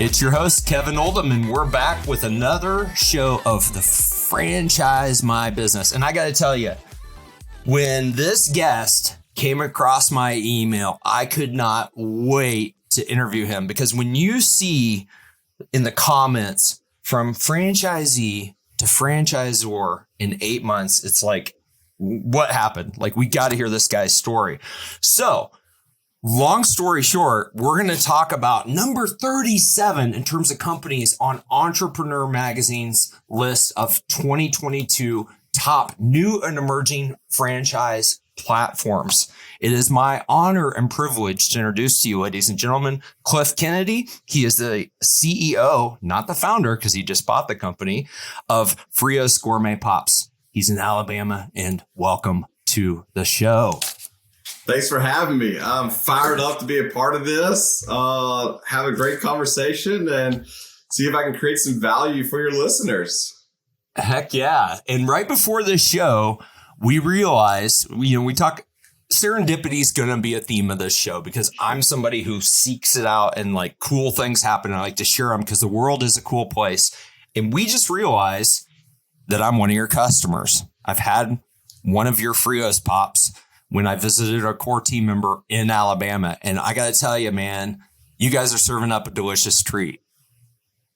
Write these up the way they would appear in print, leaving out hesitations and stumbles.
It's your host, Kevin Oldham, and we're back with another show of the Franchise My Business. And I got to tell you, when this guest came across my email, I could not wait to interview him, because when you see in the comments from franchisee to franchisor in 8 months, it's like, what happened? Like, we got to hear this guy's story. So long story short, we're going to talk about number 37 in terms of companies on Entrepreneur Magazine's list of 2022 top new and emerging franchise platforms. It is my honor and privilege to introduce to you, ladies and gentlemen, Cliff Kennedy. He is the CEO, not the founder, because he just bought the company, of Frios Gourmet Pops. He's in Alabama, and welcome to the show. Thanks for having me. I'm fired up to be a part of this, have a great conversation, and see if I can create some value for your listeners. Heck yeah. And right before this show, we realized, we talk, serendipity is going to be a theme of this show, because I'm somebody who seeks it out and like cool things happen. I like to share them because the world is a cool place. And we just realized that I'm one of your customers. I've had one of your Frios Pops when I visited a core team member in Alabama. And I got to tell you, man, you guys are serving up a delicious treat.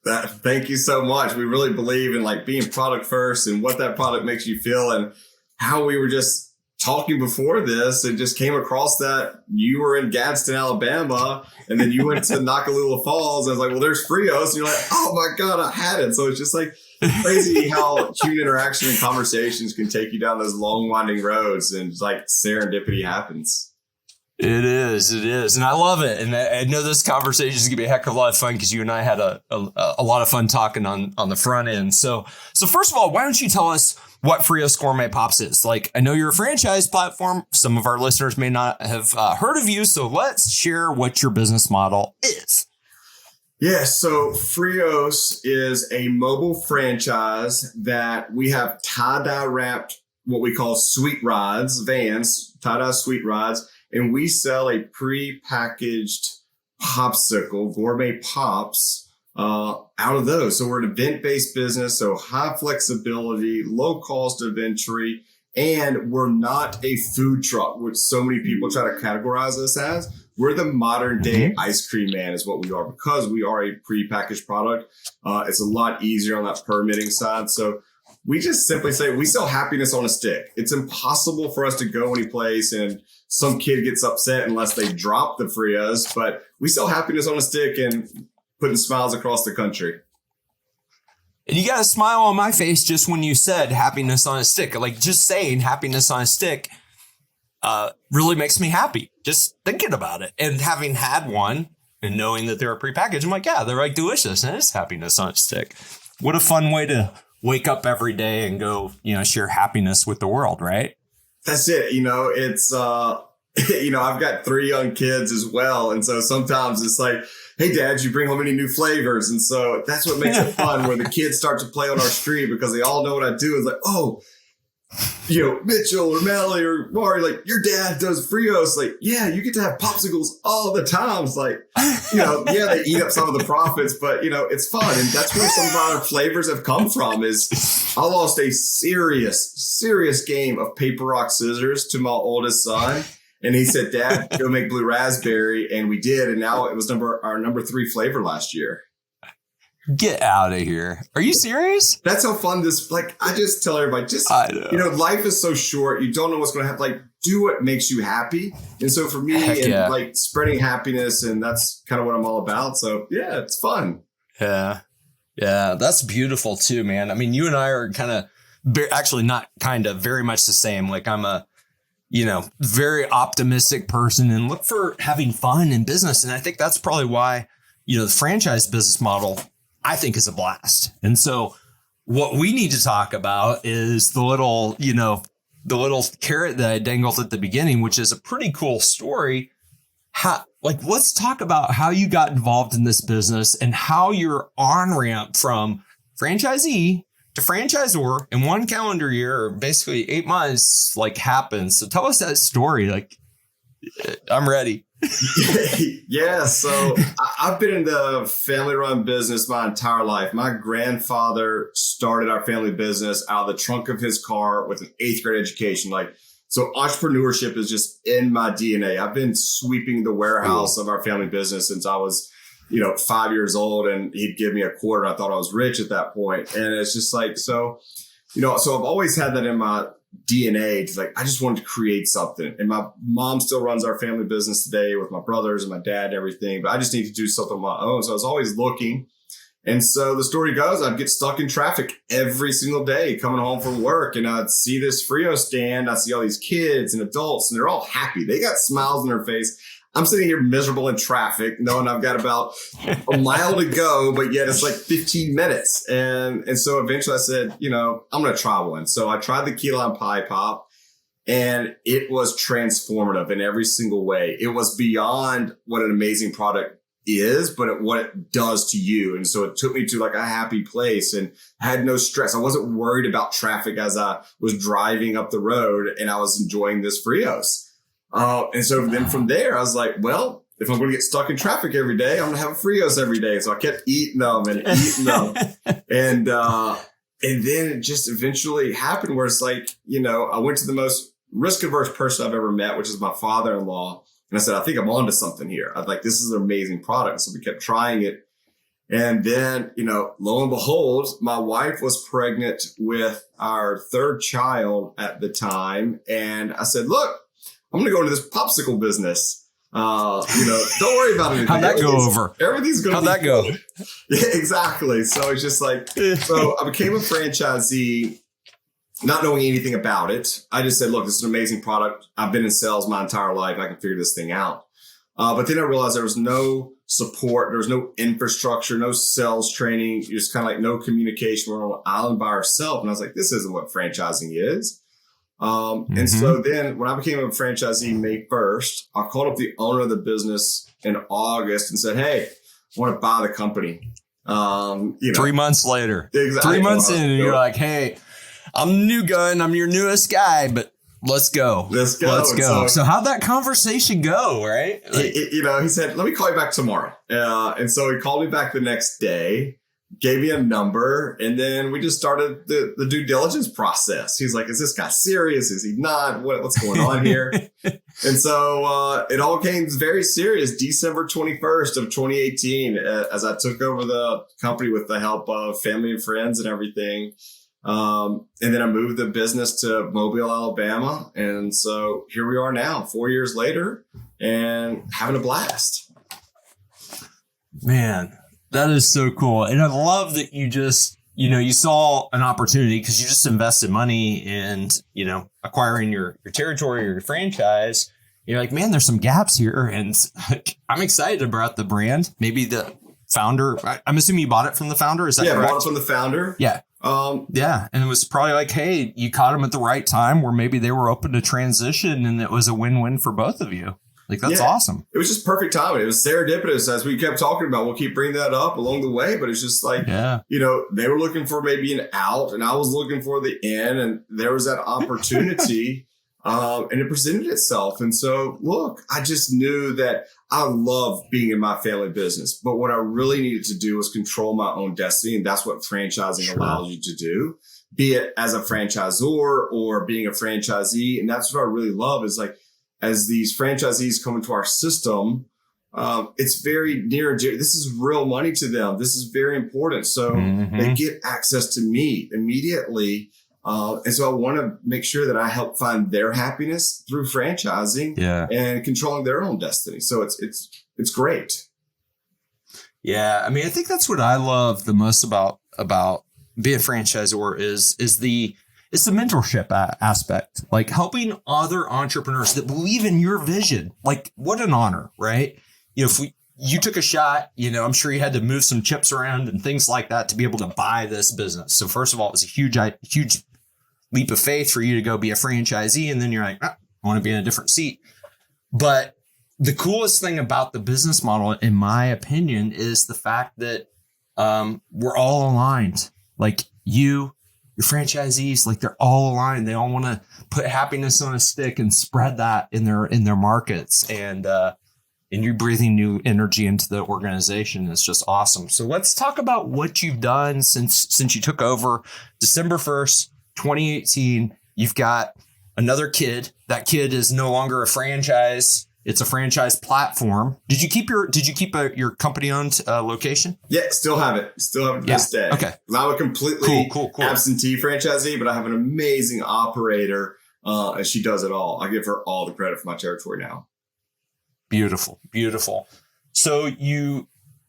Thank you so much. We really believe in like being product first and what that product makes you feel, and how we were just talking before this and just came across that you were in Gadsden, Alabama, and then you went to Nakalula Falls. I was like, well, there's Frios. And you're like, oh my God, I had it. So it's just like crazy how human interaction and conversations can take you down those long winding roads, and like serendipity happens. It is. And I love it. And I know this conversation is going to be a heck of a lot of fun, because you and I had a lot of fun talking on the front end. So first of all, why don't you tell us what Frios Gourmet Pops is? Like, I know you're a franchise platform. Some of our listeners may not have heard of you. So let's share what your business model is. Yeah, so Frios is a mobile franchise that we have tie-dye wrapped, what we call sweet rides, vans, tie-dye sweet rides, and we sell a pre-packaged popsicle, gourmet pops, out of those. So we're an event-based business, so high flexibility, low cost of entry, and we're not a food truck, which so many people try to categorize us as. We're the modern day ice cream man is what we are, because we are a pre-packaged product. It's a lot easier on that permitting side. So we just simply say we sell happiness on a stick. It's impossible for us to go any place and some kid gets upset unless they drop the Frios, but we sell happiness on a stick and putting smiles across the country. And you got a smile on my face just when you said happiness on a stick. Like, just saying happiness on a stick really makes me happy, just thinking about it. And having had one and knowing that they're prepackaged, I'm like, yeah, they're like delicious, and it's happiness on a stick. What a fun way to wake up every day and go, share happiness with the world, right? That's it. It's, I've got 3 young kids as well. And so sometimes it's like, hey, Dad, you bring home any new flavors? And so that's what makes it fun, where the kids start to play on our street because they all know what I do. It's like, oh, Mitchell or Melly or Mari, like, your dad does Frios. Like, yeah, you get to have popsicles all the time. It's like, yeah, they eat up some of the profits, but, it's fun. And that's where some of our flavors have come from. Is I lost a serious game of paper, rock, scissors to my oldest son. And he said, Dad, go make blue raspberry. And we did. And now it was our number 3 flavor last year. Get out of here. Are you serious? That's how fun this, like, I just tell everybody, life is so short. You don't know what's going to happen. Like, do what makes you happy. And so for me, like spreading happiness, and that's kind of what I'm all about. So yeah, it's fun. Yeah. Yeah. That's beautiful too, man. I mean, you and I are very much the same. Like, I'm a, very optimistic person and look for having fun in business. And I think that's probably why, the franchise business model, I think, is a blast. And so what we need to talk about is the little carrot that I dangled at the beginning, which is a pretty cool story. Let's talk about how you got involved in this business and how your on-ramp from franchisee to franchisor in 1 calendar year, or basically 8 months, happens. So tell us that story. I'm ready. Yeah. So I've been in the family-run business my entire life. My grandfather started our family business out of the trunk of his car with an 8th grade education. So entrepreneurship is just in my DNA. I've been sweeping the warehouse of our family business since I was, 5 years old, and he'd give me a quarter. I thought I was rich at that point. And it's just so I've always had that in my DNA. It's I just wanted to create something. And my mom still runs our family business today with my brothers and my dad and everything, but I just need to do something on my own. So I was always looking. And so the story goes, I'd get stuck in traffic every single day coming home from work, and I'd see this Frio stand. I see all these kids and adults, and they're all happy. They got smiles on their face. I'm sitting here miserable in traffic, knowing I've got about a mile to go, but yet it's 15 minutes. And so eventually I said, I'm going to try one. So I tried the key lime pie pop, and it was transformative in every single way. It was beyond what an amazing product is, but what it does to you. And so it took me to a happy place, and I had no stress. I wasn't worried about traffic as I was driving up the road, and I was enjoying this Frios. And so then from there, I was like, well, if I'm going to get stuck in traffic every day, I'm going to have a Frios every day. So I kept eating them and eating them. And then it just eventually happened where it's I went to the most risk-averse person I've ever met, which is my father-in-law. And I said, I think I'm onto something here. I'm this is an amazing product. So we kept trying it. And then, lo and behold, my wife was pregnant with our 3rd child at the time. And I said, look, I'm going to go into this popsicle business. Don't worry about anything. How'd that go over? Everything's going to How'd that go? Yeah, exactly. So it's just so I became a franchisee, not knowing anything about it. I just said, look, this is an amazing product. I've been in sales my entire life. I can figure this thing out. But then I realized there was no support. There was no infrastructure, no sales training. Just kind of no communication. We're on an island by ourselves. And I was like, this isn't what franchising is. And so then when I became a franchisee May 1st, I called up the owner of the business in August and said, hey, I want to buy the company. 3 months later, exactly. 3 months in, and you're like, hey, I'm the new gun. I'm your newest guy, but let's go. Let's go. So how'd that conversation go? Right. He said, let me call you back tomorrow. And so he called me back the next day, gave me a number, and then we just started the due diligence process. He's like, is this guy serious? Is he not? What's going on here? And so it all came very serious December 21st of 2018 as I took over the company with the help of family and friends and everything. And then I moved the business to Mobile, Alabama. And so here we are now, 4 years later, and having a blast. Man, that is so cool. And I love that you just, you saw an opportunity because you just invested money in, acquiring your territory or your franchise. You're like, man, there's some gaps here. And I'm excited about the brand. Maybe the founder, I'm assuming you bought it from the founder. Is that correct? Yeah, bought it from the founder. Yeah. Yeah. And it was probably like, hey, you caught them at the right time where maybe they were open to transition, and it was a win-win for both of you. That's awesome. It was just perfect timing. It was serendipitous, as we kept talking about. We'll keep bringing that up along the way, but it's just they were looking for maybe an out, and I was looking for the in, and there was that opportunity, and it presented itself. And so, look, I just knew that I love being in my family business, but what I really needed to do was control my own destiny, and that's what franchising allows you to do, be it as a franchisor or being a franchisee. And that's what I really love is as these franchisees come into our system, it's very near and dear. This is real money to them. This is very important. So they get access to me immediately. And so I want to make sure that I help find their happiness through franchising and controlling their own destiny. So it's great. Yeah. I mean, I think that's what I love the most about being a franchisor is the mentorship aspect, helping other entrepreneurs that believe in your vision. What an honor, right? If you took a shot, I'm sure you had to move some chips around and things like that to be able to buy this business. So first of all, it was a huge leap of faith for you to go be a franchisee. And then you're like, I want to be in a different seat. But the coolest thing about the business model, in my opinion, is the fact that we're all aligned. Your franchisees, they're all aligned. They all want to put happiness on a stick and spread that in their markets. And and you're breathing new energy into the organization. It's just awesome. So let's talk about what you've done since you took over December 1st, 2018. You've got another kid. That kid is no longer a franchise. It's a franchise platform. Did you keep your company owned location? Yeah, still have it. Still have it to this day. Okay. I'm a completely cool. absentee franchisee, but I have an amazing operator, and she does it all. I give her all the credit for my territory now. Beautiful. So you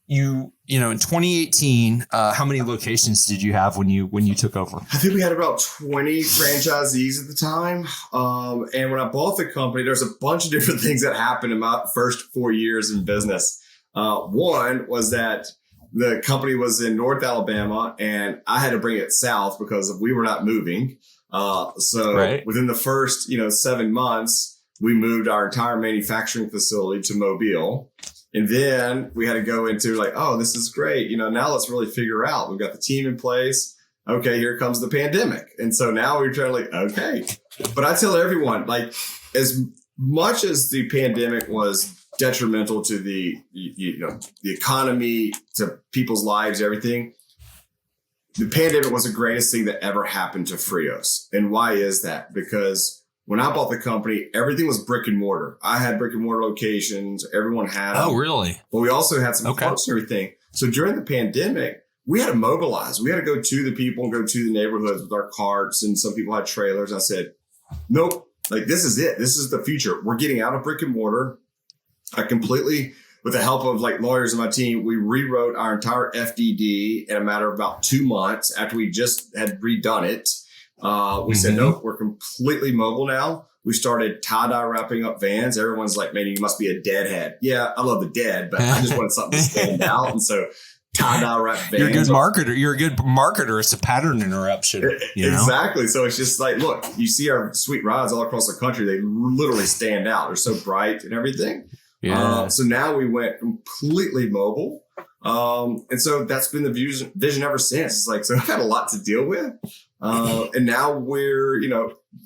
in 2018, how many locations did you have when you took over? I think we had about 20 franchisees at the time. And when I bought the company, there's a bunch of different things that happened in my first 4 years in business. One was that the company was in North Alabama and I had to bring it south because we were not moving. Within the first, 7 months, we moved our entire manufacturing facility to Mobile. And then we had to go into this is great. Now let's really figure out. We've got the team in place. Okay, here comes the pandemic. And so now we're trying okay. But I tell everyone, as much as the pandemic was detrimental to the economy, to people's lives, everything, the pandemic was the greatest thing that ever happened to Frios. And why is that? Because when I bought the company, everything was brick and mortar. I had brick and mortar locations. Everyone had them. Oh, really? But we also had some parts and everything. So during the pandemic, we had to mobilize. We had to go to the people and go to the neighborhoods with our carts. And some people had trailers. I said, nope, this is it. This is the future. We're getting out of brick and mortar. I completely, with the help of lawyers on my team, we rewrote our entire FDD in a matter of about 2 months after we just had redone it. We said, nope, we're completely mobile now. We started tie-dye wrapping up vans. Everyone's like, man, you must be a deadhead. Yeah, I love the dead, but I just wanted something to stand out. And so tie-dye wrap vans. You're a good marketer. You're a good marketer. It's a pattern interruption. Exactly. So it's just look, you see our sweet rides all across the country. They literally stand out. They're so bright and everything. Yeah. So now we went completely mobile. And so that's been the vision ever since. It's so I've had a lot to deal with. And now we're,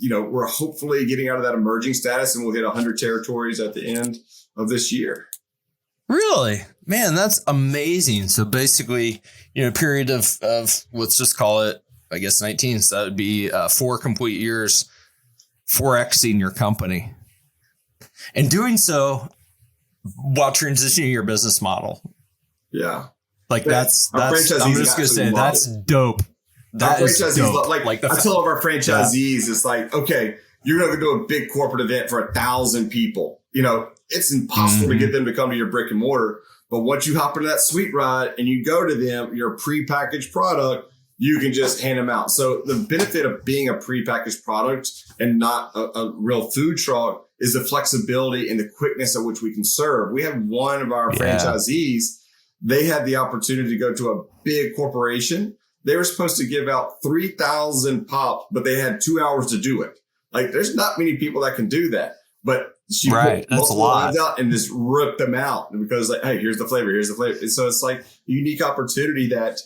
we're hopefully getting out of that emerging status and we'll hit 100 territories at the end of this year. Really? Man, that's amazing. So basically, period of let's just call it, I guess 19. So that would be 4 complete years, 4Xing your company and doing so while transitioning your business model. Yeah. That's I'm just going to say that's dope. That is dope. I tell all of our franchisees, it's okay, you're going to do a big corporate event for 1,000 people. It's impossible to get them to come to your brick and mortar. But once you hop into that sweet ride and you go to them, your prepackaged product, you can just hand them out. So the benefit of being a prepackaged product and not a real food truck is the flexibility and the quickness at which we can serve. We have one of our franchisees, they had the opportunity to go to a big corporation. They were supposed to give out 3,000 pops, but they had 2 hours to do it. There's not many people that can do that. But she put multiple lines out and just ripped them out because hey, here's the flavor, here's the flavor. And so it's a unique opportunity that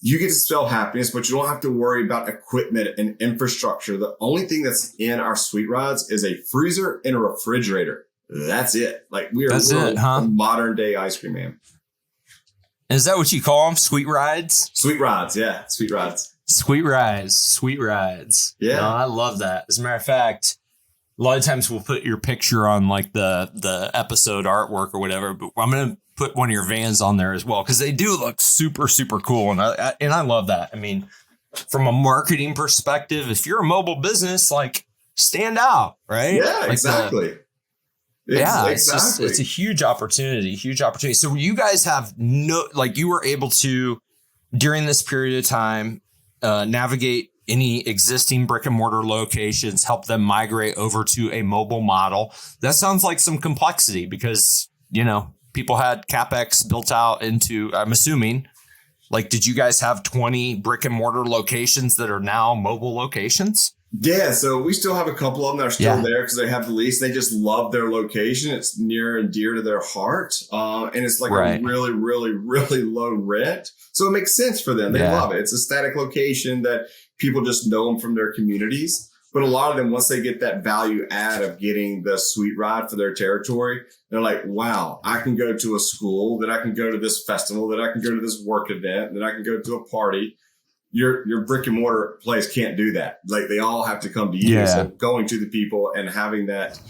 you get to sell happiness, but you don't have to worry about equipment and infrastructure. The only thing that's in our sweet rides is a freezer and a refrigerator. That's it. We are a modern day ice cream man. Is that what you call them? Sweet rides? Sweet rides. Yeah. Sweet rides. Sweet rides. Yeah. No, I love that. As a matter of fact, a lot of times we'll put your picture on the episode artwork or whatever, but I'm going to put one of your vans on there as well because they do look super, super cool. And I love that. I mean, from a marketing perspective, if you're a mobile business, stand out, right? Yeah, exactly. Exactly. It's a huge opportunity. So you guys have you were able to, during this period of time, navigate any existing brick and mortar locations, help them migrate over to a mobile model. That sounds like some complexity because, people had CapEx built out into, I'm assuming, did you guys have 20 brick and mortar locations that are now mobile locations? Yeah, so we still have a couple of them that are still there because they have the lease. They just love their location. It's near and dear to their heart. And it's a really, really, really low rent. So it makes sense for them. They love it. It's a static location that people just know them from their communities. But a lot of them, once they get that value add of getting the sweet ride for their territory, they're like, wow, I can go to a school, then I can go to this festival, then I can go to this work event, then I can go to a party. Your brick and mortar place can't do that. Like they all have to come to you. Yeah. So going to the people and having that,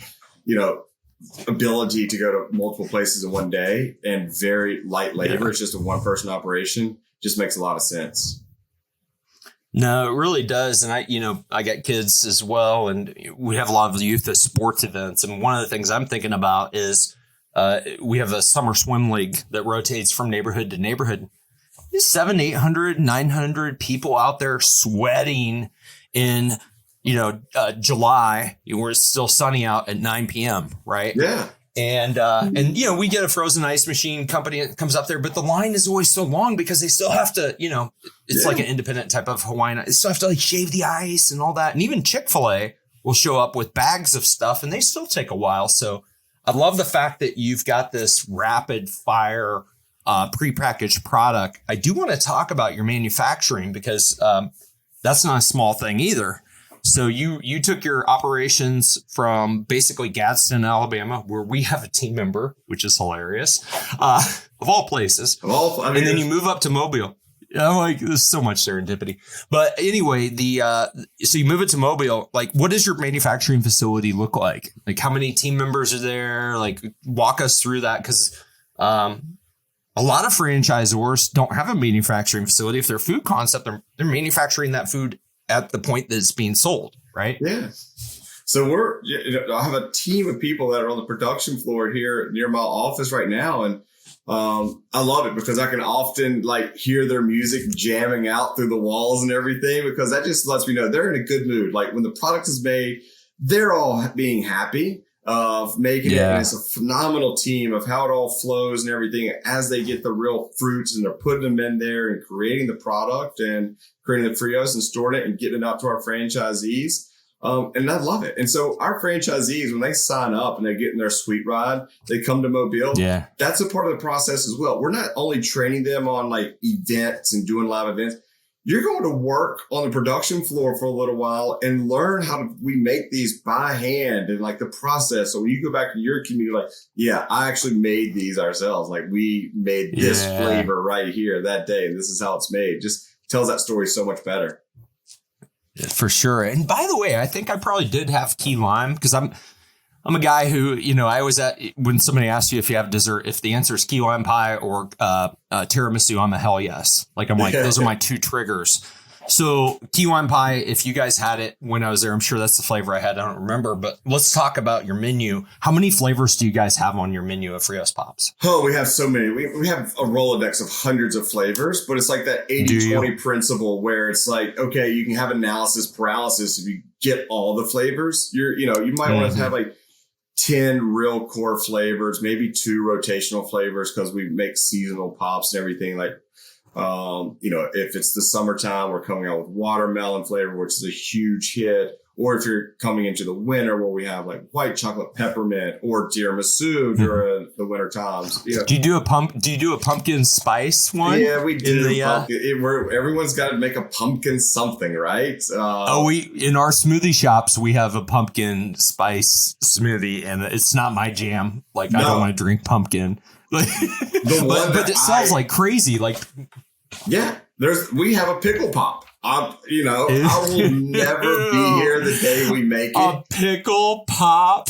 ability to go to multiple places in one day and very light labor. It's just a one person operation. Just makes a lot of sense. No, it really does. And I got kids as well. And we have a lot of youth at sports events. And one of the things I'm thinking about is we have a summer swim league that rotates from neighborhood to neighborhood. There's 700, 800, 900 people out there sweating in, July, where it's still sunny out at 9 p.m. Right. Yeah. And we get a frozen ice machine company that comes up there, but the line is always so long because they still have to, it's like an independent type of Hawaiian. They still have to shave the ice and all that. And even Chick-fil-A will show up with bags of stuff and they still take a while. So I love the fact that you've got this rapid fire prepackaged product. I do want to talk about your manufacturing because that's not a small thing either. So you took your operations from basically Gadsden, Alabama, where we have a team member, which is hilarious, of all places. And then you move up to Mobile. I'm there's so much serendipity. But anyway, so you move it to Mobile. What does your manufacturing facility look like? How many team members are there? Walk us through that because a lot of franchisors don't have a manufacturing facility. If they're a food concept, they're manufacturing that food at the point that it's being sold, right? Yeah. So I have a team of people that are on the production floor here near my office right now. And I love it because I can often hear their music jamming out through the walls and everything, because that just lets me know they're in a good mood. When the product is made, they're all being happy of making it. And it's a phenomenal team of how it all flows and everything as they get the real fruits and they're putting them in there and creating the product and creating the Frios and storing it and getting it out to our franchisees. And I love it. And so our franchisees, when they sign up and they're getting their sweet ride, they come to Mobile. Yeah. That's a part of the process as well. We're not only training them on events and doing live events. You're going to work on the production floor for a little while and learn how we make these by hand and the process. So when you go back to your community, I actually made these ourselves. We made this flavor right here that day. And this is how it's made. Just tells that story so much better. For sure. And by the way, I think I probably did have key lime because I'm a guy who, I always, when somebody asks you if you have dessert, if the answer is key lime pie or tiramisu, I'm a hell yes. Those are my two triggers. So key lime pie, if you guys had it when I was there, I'm sure that's the flavor I had. I don't remember, but let's talk about your menu. How many flavors do you guys have on your menu of Frios Pops? Oh, we have so many. We have a Rolodex of hundreds of flavors, but it's that 80-20 principle where it's okay, you can have analysis paralysis if you get all the flavors. You might want to have 10 real core flavors, maybe 2 rotational flavors because we make seasonal pops and everything. If it's the summertime, we're coming out with watermelon flavor, which is a huge hit. Or if you're coming into the winter where we have white chocolate peppermint or tiramisu during the winter times. Do you do a pumpkin spice one? Yeah, we do. Everyone's got to make a pumpkin something, right? In our smoothie shops, we have a pumpkin spice smoothie, and it's not my jam. I don't want to drink pumpkin. But it sounds like crazy. We have a pickle pop. I will never be here the day we make it. A pickle pop?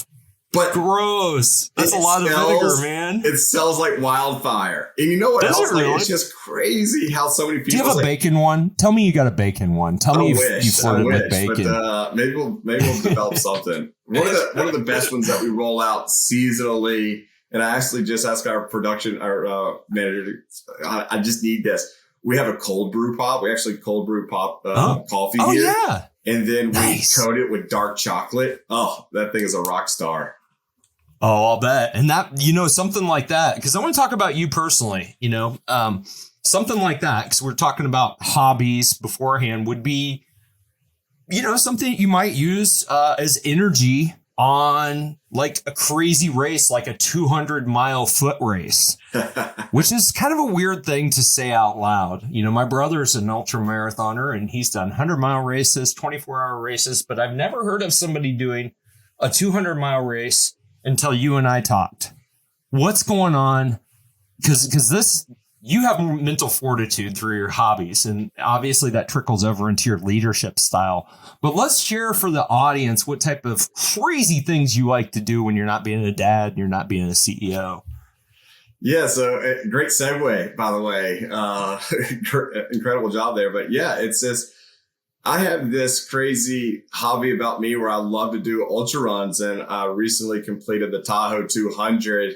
But gross. That's a lot of vinegar, man. It sells like wildfire. And you know what else? It's just crazy how so many people. Do you have a bacon one? Tell me you got a bacon one. Tell me you flirted with bacon. But, maybe we'll develop something. One of the best ones that we roll out seasonally. And I actually just asked our manager, I just need this. We have a cold brew pop. We actually cold brew pop coffee here. Oh, yeah. And then we coat it with dark chocolate. Oh, that thing is a rock star. Oh, I'll bet. And that, something like that, because I want to talk about you personally, something like that, because we're talking about hobbies beforehand would be, something you might use as energy on like a crazy race, like a 200-mile foot race, which is kind of a weird thing to say out loud. You know, my brother's an ultra marathoner and he's done 100-mile races, 24-hour races, but I've never heard of somebody doing a 200-mile race until you and I talked. What's going on? Because this, you have mental fortitude through your hobbies, and obviously that trickles over into your leadership style. But let's share for the audience what type of crazy things you like to do when you're not being a dad and you're not being a CEO. Yeah, so great segue, by the way. Incredible job there. But yeah, it's just, I have this crazy hobby about me where I love to do ultra runs, and I recently completed the Tahoe 200.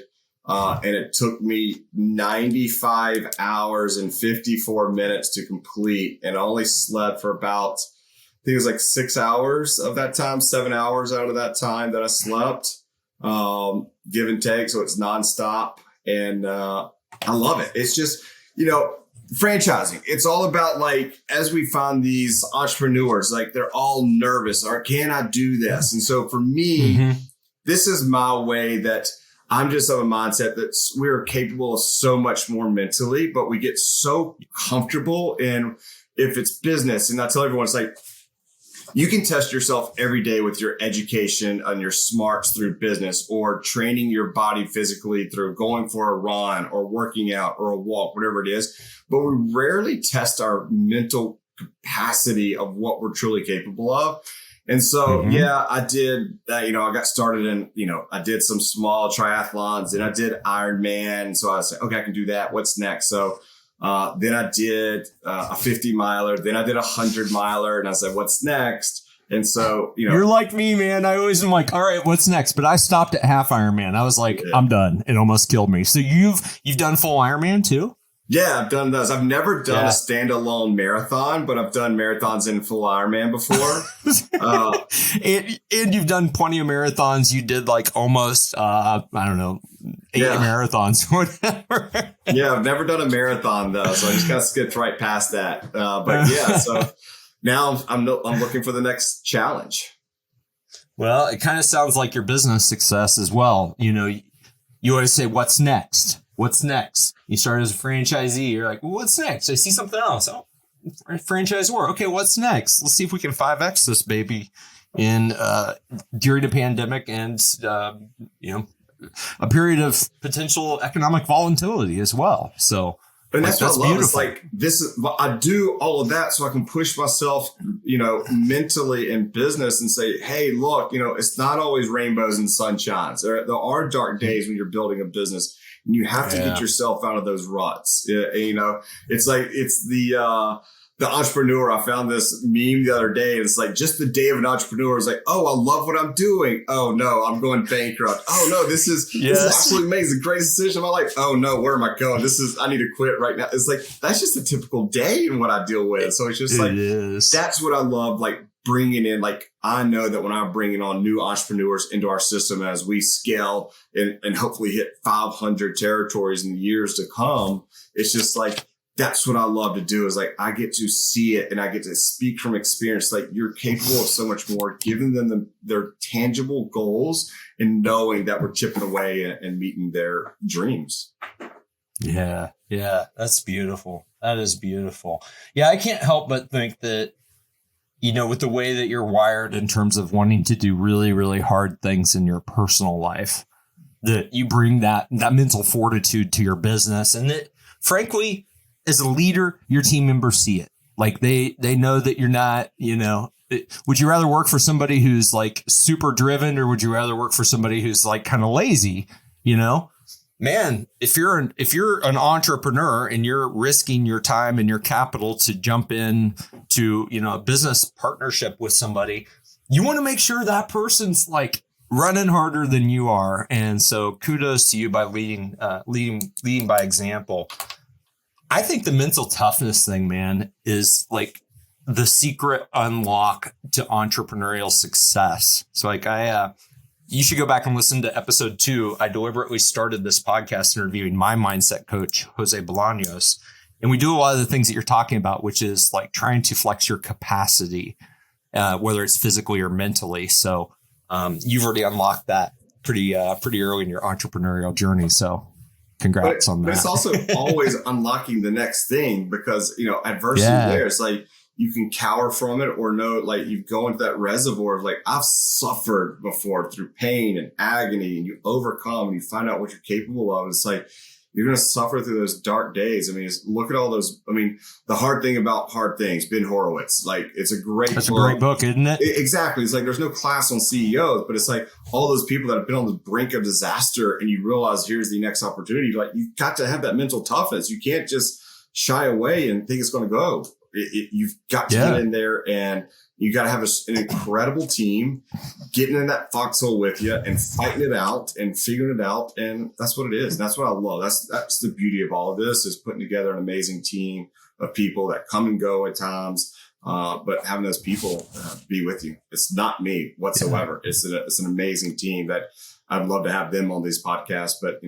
And it took me 95 hours and 54 minutes to complete. And I only slept for about, I think it was like 6 hours of that time, 7 hours out of that time that I slept, give and take. So it's nonstop. And I love it. It's just, you know, franchising. It's all about, like, as we find these entrepreneurs, like they're all nervous, or can I do this? And so for me, this is my way that I'm just of a mindset that we're capable of so much more mentally, but we get so comfortable in if it's business. And I tell everyone, it's like, you can test yourself every day with your education and your smarts through business, or training your body physically through going for a run or working out or a walk, whatever it is. But we rarely test our mental capacity of what we're truly capable of. And so, yeah, I did that. You know, I got started in, you know, I did some small triathlons, and I did Ironman. So I said, okay, I can do that. What's next? So then I did a 50 miler. Then I did a 100 miler. And I said, what's next? And so, you know, you're like me, man. I always am like, all right, what's next? But I stopped at half Ironman. I was like, I'm done. It almost killed me. So you've done full Ironman too? Yeah, I've done those. I've never done a standalone marathon, but I've done marathons in full Ironman before. And you've done plenty of marathons. You did like almost, I don't know, 8 marathons or whatever. Yeah, I've never done a marathon though, so I just got skipped right past that. But yeah, so now I'm looking for the next challenge. Well, it kind of sounds like your business success as well. You know, you always say, what's next? What's next? You start as a franchisee. You're like, well, what's next? I see something else. Oh, franchisor. Okay, what's next? Let's see if we can 5X this baby in during a pandemic and, you know, a period of potential economic volatility as well. So, and that's what I love. Beautiful. It's like, this is, I do all of that so I can push myself, you know, mentally in business and say, hey, look, you know, it's not always rainbows and sunshines. There are dark days when you're building a business. And you have to get yourself out of those ruts. You know, it's like, it's the entrepreneur. I found this meme the other day, and it's like, just the day of an entrepreneur is like, oh, I love what I'm doing. Oh no, I'm going bankrupt. Oh no, this is absolutely amazing. The greatest decision of my life. Oh no, where am I going? I need to quit right now. It's like, that's just a typical day in what I deal with. So it's just like, that's what I love. Like, bringing in, like, I know that when I'm bringing on new entrepreneurs into our system as we scale and hopefully hit 500 territories in the years to come, it's just like, that's what I love to do, is like, I get to see it and I get to speak from experience. Like, you're capable of so much more, giving them their tangible goals and knowing that we're chipping away and meeting their dreams. Yeah. Yeah. That's beautiful. That is beautiful. Yeah. I can't help but think that, you know, with the way that you're wired in terms of wanting to do really, really hard things in your personal life, that you bring that mental fortitude to your business. And that, frankly, as a leader, your team members see it. Like, they know that you're not, you know, would you rather work for somebody who's like super driven, or would you rather work for somebody who's like kind of lazy? You know, man, if you're an entrepreneur and you're risking your time and your capital to jump in to, you know, a business partnership with somebody, you want to make sure that person's like running harder than you are. And so kudos to you by leading by example. I think the mental toughness thing, man, is like the secret unlock to entrepreneurial success. So like you should go back and listen to episode 2. I deliberately started this podcast interviewing my mindset coach, Jose Bolaños. And we do a lot of the things that you're talking about, which is like trying to flex your capacity, whether it's physically or mentally. So you've already unlocked that pretty early in your entrepreneurial journey. So congrats on that. But it's also always unlocking the next thing, because, adversity there. It's like you can cower from it, or like you go into that reservoir of like, I've suffered before through pain and agony, and you overcome and you find out what you're capable of. It's like, you're going to suffer through those dark days. I mean, look at all those. I mean, The Hard Thing About Hard Things, Ben Horowitz. Like, it's a great book. That's a great book, isn't it? Exactly. It's like, there's no class on CEOs, but it's like all those people that have been on the brink of disaster, and you realize here's the next opportunity. Like, you've got to have that mental toughness. You can't just shy away and think it's going to go. You've got to get in there, and you got to have an incredible team getting in that foxhole with you and fighting it out and figuring it out. And that's what it is. And that's what I love. That's the beauty of all of this, is putting together an amazing team of people that come and go at times. But having those people be with you. It's not me whatsoever. It's an amazing team that I'd love to have them on these podcasts, but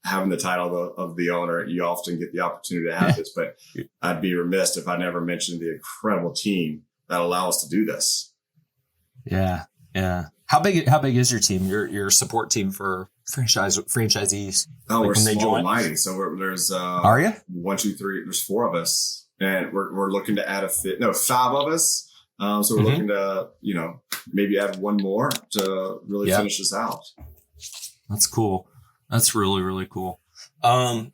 having the title of the owner, you often get the opportunity to have this, but I'd be remiss if I never mentioned the incredible team that allow us to do this. Yeah. Yeah. How big is your team? Your support team for franchisees? Oh, we're small and mighty. So there's, are you? 1, 2, 3, there's 4 of us, and we're looking to add 5 of us. So we're looking to, maybe add 1 more to really finish this out. That's cool. That's really, really cool. All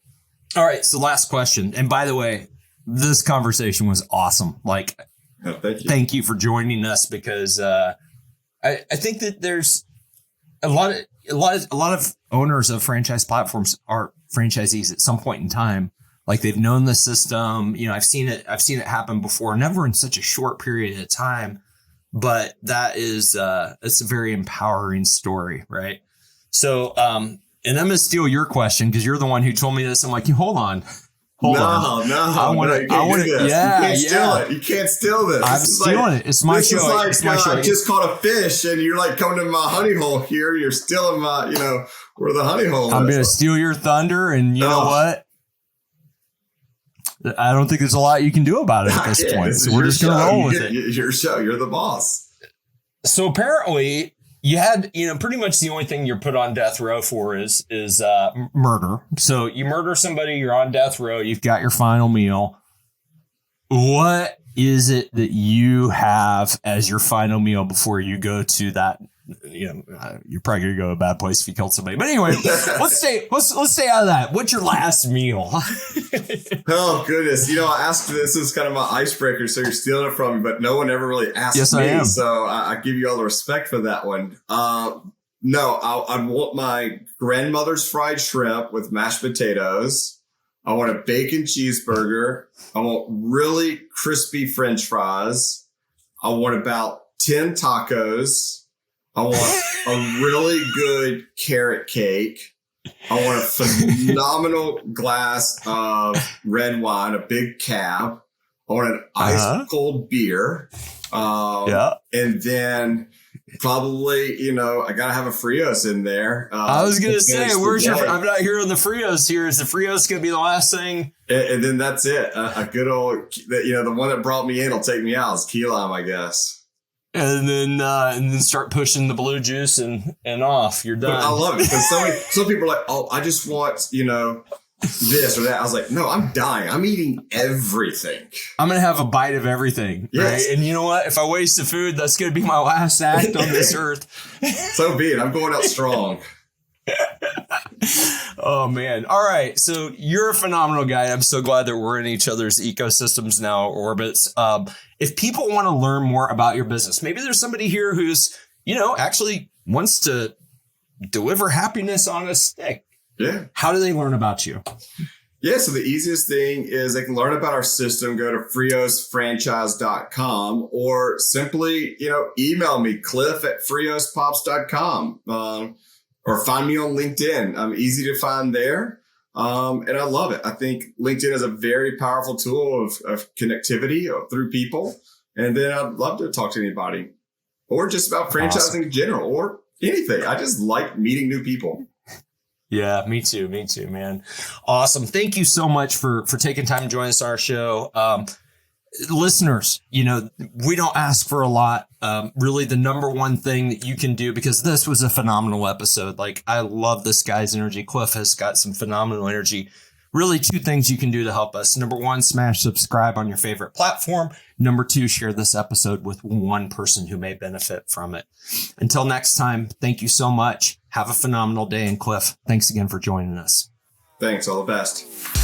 right. So last question. And by the way, this conversation was awesome. Like, thank you for joining us, because I think that there's a lot of owners of franchise platforms are franchisees at some point in time. Like, they've known the system. I've seen it happen before, never in such a short period of time. But that is it's a very empowering story, right? So and I'm going to steal your question, because you're the one who told me this. I'm like, hold on. No, I want to. Yeah, you can't steal it. You can't steal this. I'm stealing it. It's my show. It's my show. I just caught a fish, and you're like coming to my honey hole here. You're stealing my, where the honey hole is. I'm going to steal your thunder, and you know what? I don't think there's a lot you can do about it at this point. So we're just going to roll with it. Your show. You're the boss. So apparently, you had, pretty much the only thing you're put on death row for is murder. So you murder somebody, you're on death row, you've got your final meal. What is it that you have as your final meal before you go to that? You're probably gonna go to a bad place if you killed somebody. But anyway, let's stay out of that. What's your last meal? Oh goodness! I asked, this is kind of my icebreaker, so you're stealing it from me, but no one ever really asked me. I am. So I give you all the respect for that one. No, I want my grandmother's fried shrimp with mashed potatoes. I want a bacon cheeseburger. I want really crispy French fries. I want about 10 tacos. I want a really good carrot cake. I want a phenomenal glass of red wine, a big cab. I want an ice cold beer. And then probably, I got to have a Frios in there. I was going to say, I'm not hearing the Frios here. Is the Frios going to be the last thing? And then that's it. A good old, the one that brought me in will take me out is key lime, I guess. And then start pushing the blue juice and off. You're done. But I love it, because some people are like, oh, I just want, this or that. I was like, no, I'm dying. I'm eating everything. I'm going to have a bite of everything. Yes. Right? And you know what? If I waste the food, that's going to be my last act on this earth. So be it. I'm going out strong. Oh, man. All right. So you're a phenomenal guy. I'm so glad that we're in each other's ecosystems now, orbits. If people want to learn more about your business, maybe there's somebody here who's, actually wants to deliver happiness on a stick. Yeah. How do they learn about you? Yeah. So the easiest thing is they can learn about our system, go to friosfranchise.com, or simply, email me, cliff@friospops.com, or find me on LinkedIn. I'm easy to find there. And I love it. I think LinkedIn is a very powerful tool of connectivity through people. And then I'd love to talk to anybody, or just about franchising in general, or anything. I just like meeting new people. Yeah, me too, man. Awesome. Thank you so much for taking time to join us on our show. listeners, we don't ask for a lot. Really, the number one thing that you can do, because this was a phenomenal episode. Like, I love this guy's energy. Cliff has got some phenomenal energy. Really, two things you can do to help us. Number one, smash subscribe on your favorite platform. Number two, share this episode with one person who may benefit from it. Until next time, thank you so much. Have a phenomenal day. And Cliff, thanks again for joining us. Thanks. All the best.